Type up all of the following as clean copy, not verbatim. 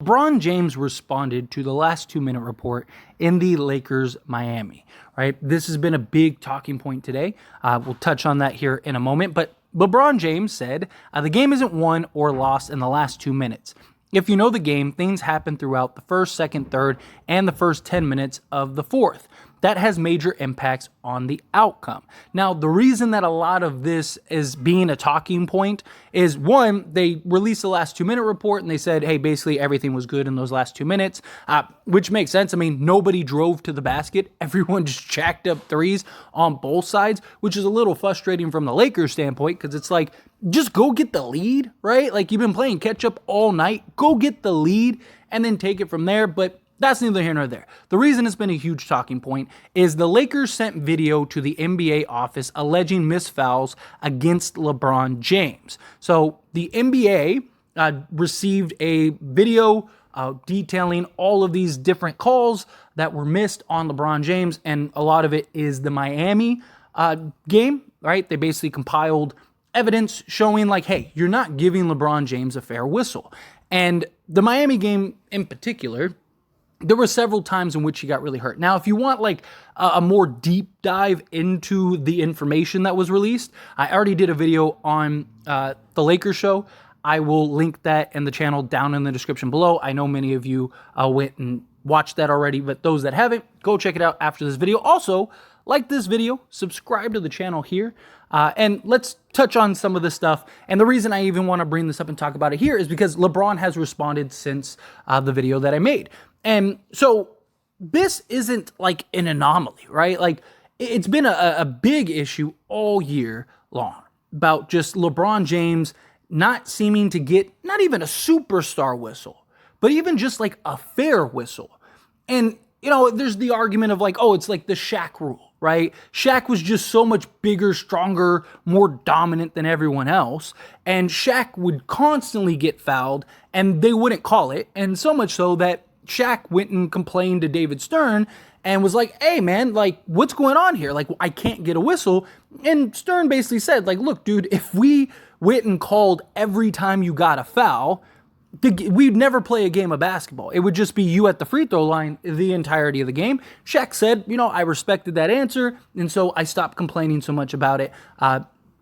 LeBron James responded to the last 2-minute report in the Lakers Miami, right? This has been a big talking point today. We'll touch on that here in a moment, but LeBron James said, the game isn't won or lost in the last 2 minutes. If you know the game, things happen throughout the first, second, third, and the first 10 minutes of the fourth. That has major impacts on the outcome. Now, the reason that a lot of this is being a talking point is, one, they released the last 2-minute report and they said, hey, basically everything was good in those last 2 minutes, which makes sense. I mean, nobody drove to the basket. Everyone just jacked up threes on both sides, which is a little frustrating from the Lakers standpoint because it's like, just go get the lead, right? Like, you've been playing catch up all night. Go get the lead and then take it from there. But that's neither here nor there. The reason it's been a huge talking point is the Lakers sent video to the NBA office alleging missed fouls against LeBron James. So the NBA received a video detailing all of these different calls that were missed on LeBron James, and a lot of it is the Miami game, right? They basically compiled evidence showing like, hey, you're not giving LeBron James a fair whistle. And the Miami game in particular, there were several times in which he got really hurt. Now, if you want like a more deep dive into the information that was released, I already did a video on the Lakers show. I will link that in the channel down in the description below. I know many of you went and watched that already, but those that haven't, go check it out after this video. Also, like this video, subscribe to the channel here, and let's touch on some of this stuff. And the reason I even want to bring this up and talk about it here is because LeBron has responded since the video that I made. And so this isn't like an anomaly, right? Like, it's been a big issue all year long about just LeBron James not seeming to get not even a superstar whistle, but even just like a fair whistle. And, you know, there's the argument of like, oh, it's like the Shaq rule, right? Shaq was just so much bigger, stronger, more dominant than everyone else. And Shaq would constantly get fouled and they wouldn't call it. And so much so that Shaq went and complained to David Stern and was like, hey, man, like, what's going on here? Like, I can't get a whistle. And Stern basically said, like, look, dude, if we went and called every time you got a foul, we'd never play a game of basketball. It would just be you at the free throw line the entirety of the game. Shaq said, you know, I respected that answer, and so I stopped complaining so much about it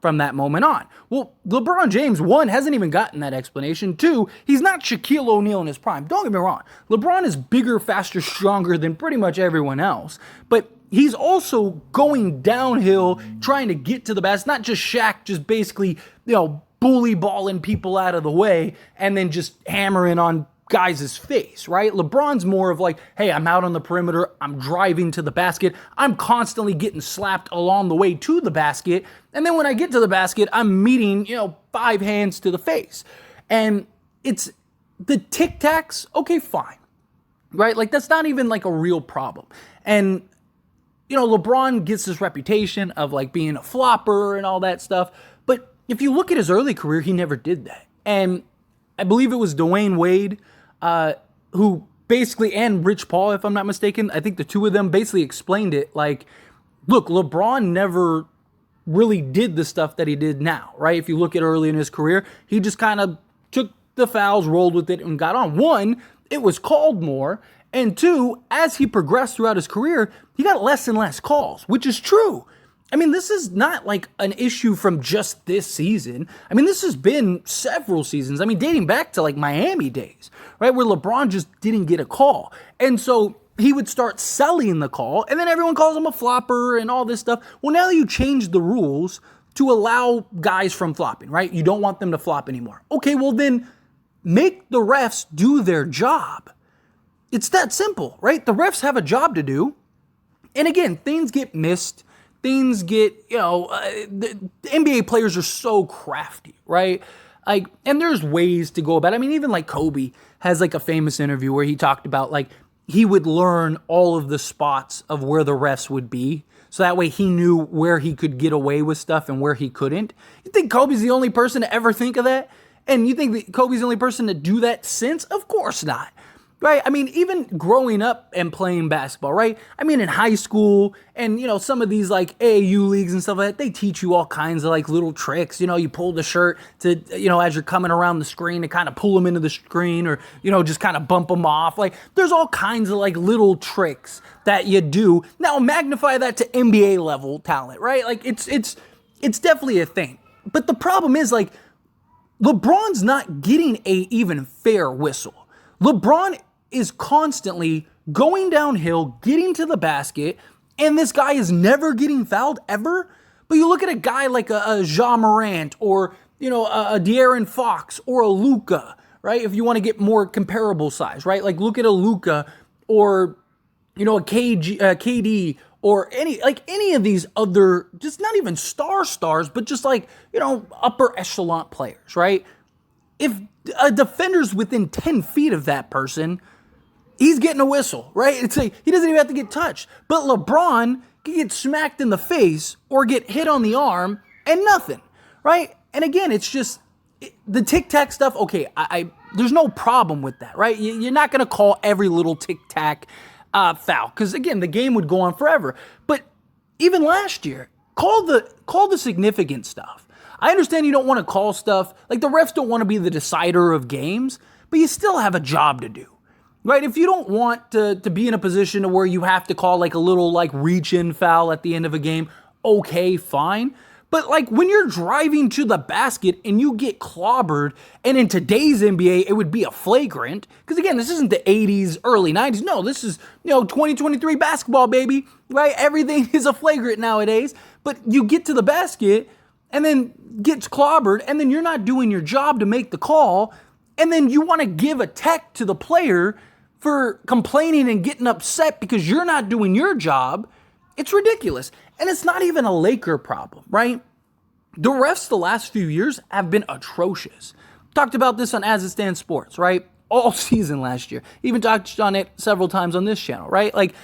from that moment on. Well, LeBron James, one, hasn't even gotten that explanation. Two, he's not Shaquille O'Neal in his prime. Don't get me wrong. LeBron is bigger, faster, stronger than pretty much everyone else, but he's also going downhill, trying to get to the basket. Not just Shaq, just basically, you know, bully balling people out of the way and then just hammering on guys' face, right? LeBron's more of like, hey, I'm out on the perimeter, I'm driving to the basket, I'm constantly getting slapped along the way to the basket, and then when I get to the basket, I'm meeting, you know, 5 hands to the face. And it's the tic-tacs, okay, fine, right? Like, that's not even like a real problem. And, you know, LeBron gets this reputation of like being a flopper and all that stuff, but if you look at his early career, he never did that. And I believe it was Dwayne Wade who basically, and Rich Paul, if I'm not mistaken, I think the two of them basically explained it like, look, LeBron never really did the stuff that he did now, right? If you look at early in his career, he just kind of took the fouls, rolled with it, and got on. One, it was called more, and two, as he progressed throughout his career, he got less and less calls, which is true. I mean, this is not like an issue from just this season. I mean, this has been several seasons. I mean, dating back to like Miami days, right? Where LeBron just didn't get a call. And so he would start selling the call and then everyone calls him a flopper and all this stuff. Well, now you change the rules to allow guys from flopping, right? You don't want them to flop anymore. Okay, well then make the refs do their job. It's that simple, right? The refs have a job to do. And again, things get missed. Things get, you know, the NBA players are so crafty, right? Like, and there's ways to go about it. I mean, even like Kobe has like a famous interview where he talked about like he would learn all of the spots of where the refs would be. So that way he knew where he could get away with stuff and where he couldn't. You think Kobe's the only person to ever think of that? And you think that Kobe's the only person to do that since? Of course not. right? I mean, even growing up and playing basketball, right? I mean, in high school and, some of these like AAU leagues and stuff like that, they teach you all kinds of like little tricks. You pull the shirt to, as you're coming around the screen to kind of pull them into the screen or, just kind of bump them off. Like there's all kinds of like little tricks that you do. Now magnify that to NBA level talent, right? Like it's definitely a thing. But the problem is like LeBron's not getting a even fair whistle. LeBron is constantly going downhill, getting to the basket, and this guy is never getting fouled ever. But you look at a guy like a Ja Morant or, a De'Aaron Fox or a Luka, right? If you want to get more comparable size, right? Like look at a Luka or, a KD or any of these other, just not even stars, but just like, upper echelon players, right? If a defender's within 10 feet of that person, he's getting a whistle, right? It's like he doesn't even have to get touched. But LeBron can get smacked in the face or get hit on the arm and nothing, right? And again, it's just the tic-tac stuff. Okay, I there's no problem with that, right? You're not going to call every little tic-tac foul because again, the game would go on forever. But even last year, call the significant stuff. I understand you don't want to call stuff like the refs don't want to be the decider of games, but you still have a job to do. Right, if you don't want to be in a position where you have to call like a little like reach-in foul at the end of a game, okay, fine. But like when you're driving to the basket and you get clobbered, and in today's NBA, it would be a flagrant. Because again, this isn't the 80s, early 90s. No, this is, 2023 basketball, baby. Right, everything is a flagrant nowadays. But you get to the basket and then gets clobbered, and then you're not doing your job to make the call, and then you want to give a tech to the player for complaining and getting upset because you're not doing your job. It's ridiculous. And it's not even a Laker problem, right? The refs the last few years have been atrocious. Talked about this on As It Stands Sports, right? All season last year. Even touched on it several times on this channel, right? Like,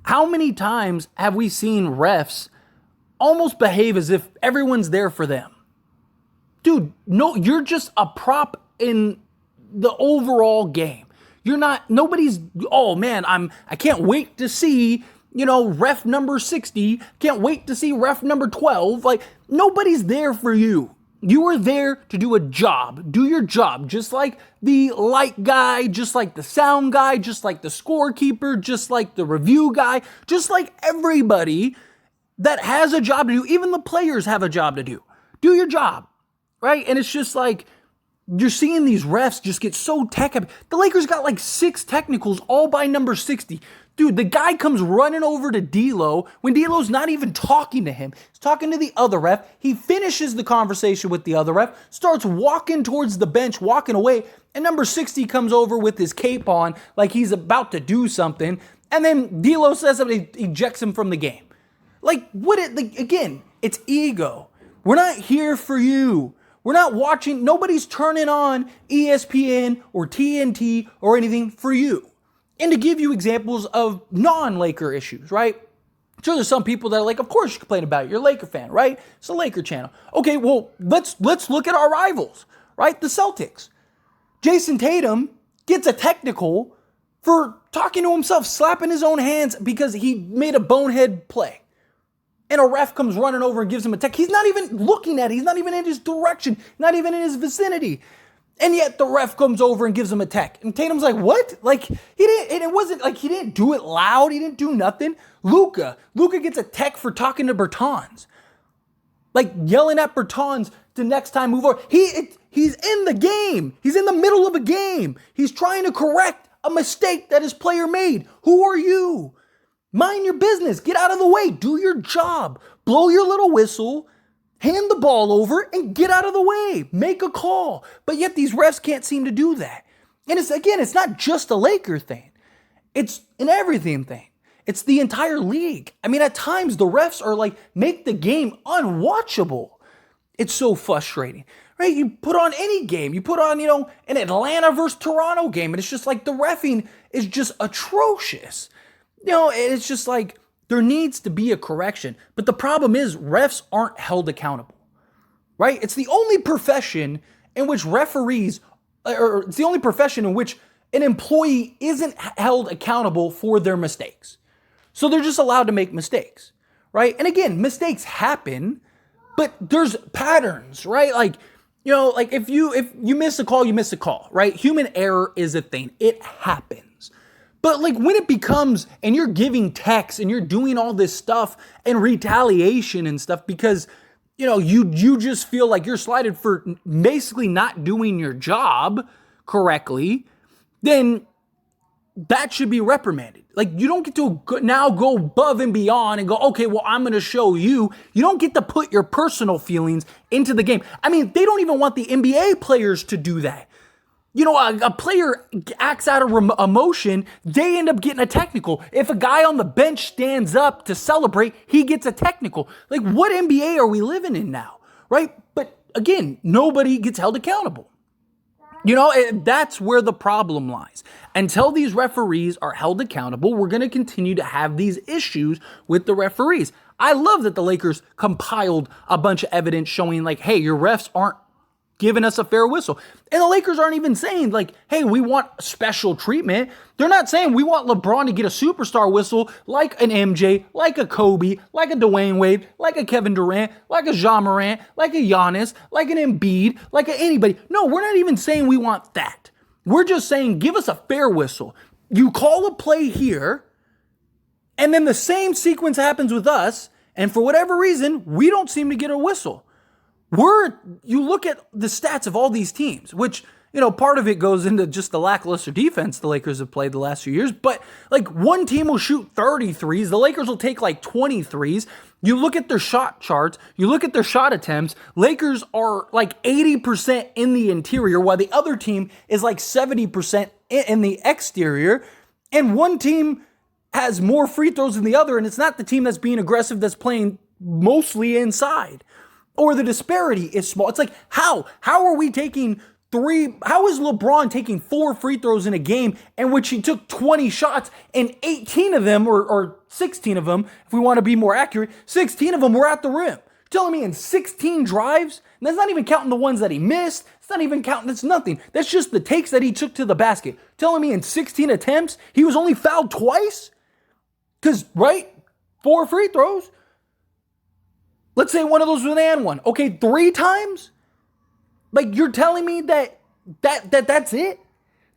how many times have we seen refs almost behave as if everyone's there for them? Dude, no, you're just a prop in the overall game. You're not, nobody's, oh man, I can't wait to see, ref number 60. Can't wait to see ref number 12. Like, nobody's there for you. You are there to do a job. Do your job. Just like the light guy, just like the sound guy, just like the scorekeeper, just like the review guy, just like everybody that has a job to do. Even the players have a job to do. Do your job, right? And it's just like, you're seeing these refs just get so tech-heavy. The Lakers got like 6 technicals all by number 60. Dude, the guy comes running over to D'Lo when D'Lo's not even talking to him. He's talking to the other ref. He finishes the conversation with the other ref, starts walking towards the bench, walking away, and number 60 comes over with his cape on like he's about to do something, and then D'Lo says something, ejects him from the game. Like, again, it's ego. We're not here for you. We're not watching, nobody's turning on ESPN or TNT or anything for you. And to give you examples of non-Laker issues, right? Sure, there's some people that are like, of course you complain about it. You're a Laker fan, right? It's a Laker channel. Okay, well, let's look at our rivals, right? The Celtics. Jason Tatum gets a technical for talking to himself, slapping his own hands because he made a bonehead play. And a ref comes running over and gives him a tech. He's not even looking at it. He's not even in his direction, not even in his vicinity. And yet the ref comes over and gives him a tech. And Tatum's like, what? Like, he didn't, and it wasn't like he didn't do it loud. He didn't do nothing. Luka gets a tech for talking to Bertans. Like, yelling at Bertans to next time move over. He's in the game. He's in the middle of a game. He's trying to correct a mistake that his player made. Who are you? Mind your business. Get out of the way. Do your job. Blow your little whistle. Hand the ball over and get out of the way. Make a call. But yet these refs can't seem to do that. And it's not just a Laker thing. It's an everything thing. It's the entire league. I mean, at times the refs are like, make the game unwatchable. It's so frustrating, right? You put on any game. You put on, an Atlanta versus Toronto game, and it's just like the reffing is just atrocious. It's just like there needs to be a correction. But the problem is refs aren't held accountable, right? It's the only profession in which referees, or it's the only profession in which an employee isn't held accountable for their mistakes. So they're just allowed to make mistakes, right? And again, mistakes happen, but there's patterns, right? Like, like if you miss a call, you miss a call, right? Human error is a thing. It happens. But like when it becomes, and you're giving texts and you're doing all this stuff and retaliation and stuff because, you just feel like you're slighted for basically not doing your job correctly, then that should be reprimanded. Like you don't get to now go above and beyond and go, okay, well, I'm going to show you. You don't get to put your personal feelings into the game. I mean, they don't even want the NBA players to do that. A player acts out of emotion, they end up getting a technical. If a guy on the bench stands up to celebrate, he gets a technical. Like what NBA are we living in now, right? But again, nobody gets held accountable. That's where the problem lies. Until these referees are held accountable, we're going to continue to have these issues with the referees. I love that the Lakers compiled a bunch of evidence showing like, hey, your refs aren't giving us a fair whistle. And the Lakers aren't even saying like, hey, we want special treatment. They're not saying we want LeBron to get a superstar whistle like an MJ, like a Kobe, like a Dwayne Wade, like a Kevin Durant, like a Ja Morant, like a Giannis, like an Embiid, like anybody. No, we're not even saying we want that. We're just saying give us a fair whistle. You call a play here, and then the same sequence happens with us, and for whatever reason, we don't seem to get a whistle. You look at the stats of all these teams, which, part of it goes into just the lackluster defense the Lakers have played the last few years. But like one team will shoot 30 threes. The Lakers will take like 20 threes. You look at their shot charts. You look at their shot attempts. Lakers are like 80% in the interior, while the other team is like 70% in the exterior. And one team has more free throws than the other. And it's not the team that's being aggressive that's playing mostly inside. Or the disparity is small. It's like, how are we taking how is LeBron taking 4 free throws in a game in which he took 20 shots and 18 of them, or 16 of them, if we want to be more accurate, 16 of them were at the rim. You're telling me in 16 drives, and that's not even counting the ones that he missed, it's not even counting, that's nothing. That's just the takes that he took to the basket. You're telling me in 16 attempts, he was only fouled twice? Because, right, 4 free throws. Let's say one of those was an and one. Okay, 3 times? Like, you're telling me that's it?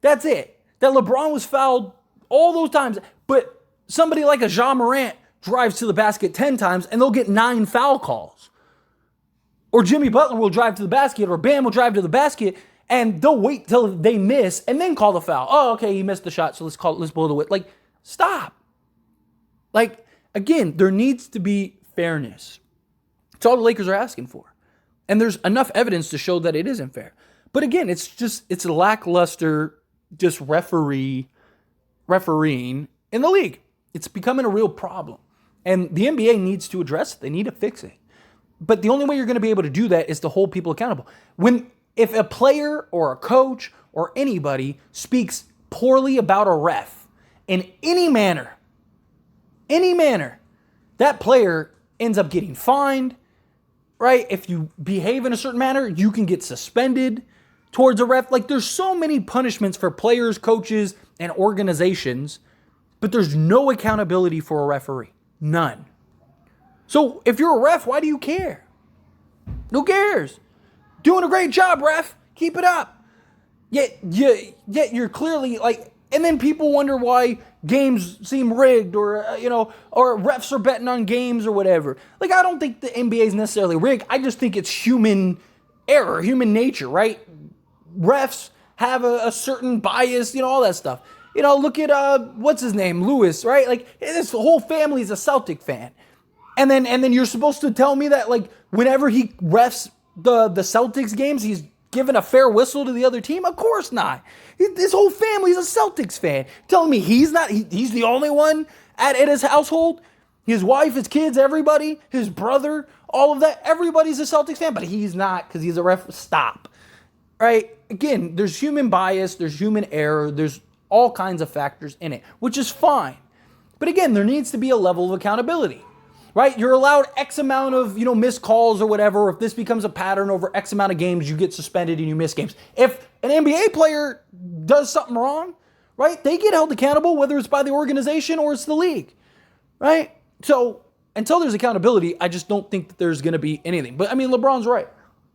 That's it. That LeBron was fouled all those times, but somebody like a Ja Morant drives to the basket 10 times and they'll get 9 foul calls. Or Jimmy Butler will drive to the basket, or Bam will drive to the basket, and they'll wait till they miss and then call the foul. Oh, okay, he missed the shot, so let's blow the whistle. Like, stop. Like, again, there needs to be fairness. It's all the Lakers are asking for. And there's enough evidence to show that it isn't fair. But again, it's a lackluster just refereeing in the league. It's becoming a real problem. And the NBA needs to address it. They need to fix it. But the only way you're going to be able to do that is to hold people accountable. If a player or a coach or anybody speaks poorly about a ref in any manner, that player ends up getting fined. Right? If you behave in a certain manner, you can get suspended towards a ref. Like, there's so many punishments for players, coaches, and organizations, but there's no accountability for a referee. None. So if you're a ref, why do you care? Who cares? Doing a great job, ref. Keep it up. Yet you're clearly like, and then people wonder why games seem rigged, or or refs are betting on games or whatever. Like, I don't think the NBA is necessarily rigged. I just think it's human error, human nature, right? Refs have a certain bias, all that stuff. Look at what's his name, Lewis, right? Like, his whole family's a Celtic fan, and then you're supposed to tell me that like whenever he refs the Celtics games, he's given a fair whistle to the other team? Of course not. His whole family's a Celtics fan. Telling me he's not, he's the only one at his household? His wife, his kids, everybody, his brother, all of that, everybody's a Celtics fan, but he's not because he's a ref. Stop. Right? Again, there's human bias, there's human error, there's all kinds of factors in it, which is fine. But again, there needs to be a level of accountability. Right? You're allowed X amount of, missed calls or whatever. If this becomes a pattern over X amount of games, you get suspended and you miss games. If an NBA player does something wrong, right? They get held accountable, whether it's by the organization or it's the league, right? So until there's accountability, I just don't think that there's going to be anything. But I mean, LeBron's right.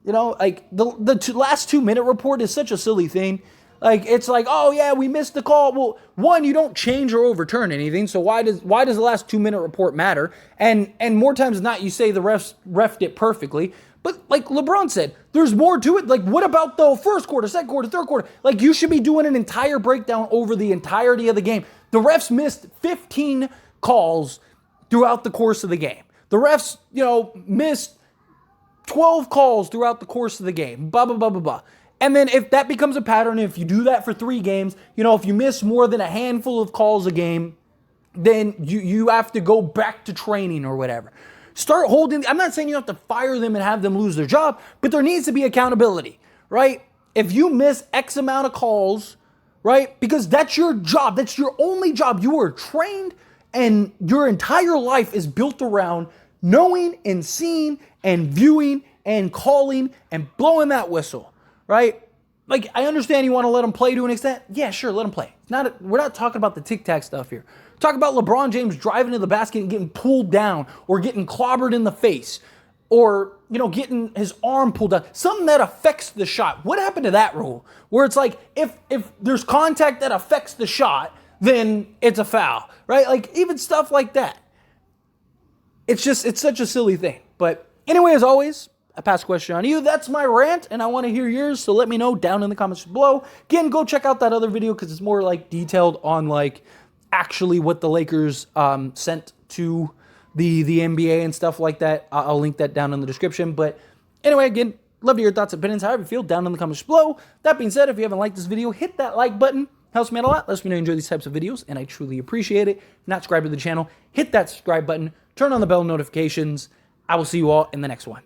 You know, like the last 2-minute report is such a silly thing. Like, it's like, oh yeah, we missed the call. Well, one, you don't change or overturn anything, so why does the last 2-minute report matter? And more times than not, you say the refed it perfectly. But like LeBron said, there's more to it. Like, what about the first quarter, second quarter, third quarter? Like, you should be doing an entire breakdown over the entirety of the game. The refs missed 15 calls throughout the course of the game. The refs, missed 12 calls throughout the course of the game. Blah, blah, blah, blah, blah. And then if that becomes a pattern, if you do that for 3 games, if you miss more than a handful of calls a game, then you have to go back to training or whatever. Start holding. I'm not saying you have to fire them and have them lose their job, but there needs to be accountability, right? If you miss X amount of calls, right, because that's your job, that's your only job. You are trained and your entire life is built around knowing and seeing and viewing and calling and blowing that whistle, right? Like, I understand you want to let them play to an extent. Yeah, sure, let them play. We're not talking about the tic-tac stuff here. Talk about LeBron James driving to the basket and getting pulled down or getting clobbered in the face or, getting his arm pulled down. Something that affects the shot. What happened to that rule? Where it's like, if there's contact that affects the shot, then it's a foul, right? Like, even stuff like that. It's such a silly thing. But anyway, as always, I pass the question on to you. That's my rant, and I want to hear yours, so let me know down in the comments below. Again, go check out that other video because it's more like detailed on like actually what the Lakers sent to the NBA and stuff like that. I'll link that down in the description. But anyway, again, love to hear your thoughts and opinions, however you feel, down in the comments below. That being said, if you haven't liked this video, hit that like button. Helps me out a lot. Lets me know you enjoy these types of videos, and I truly appreciate it. If you're not subscribed to the channel, hit that subscribe button. Turn on the bell notifications. I will see you all in the next one.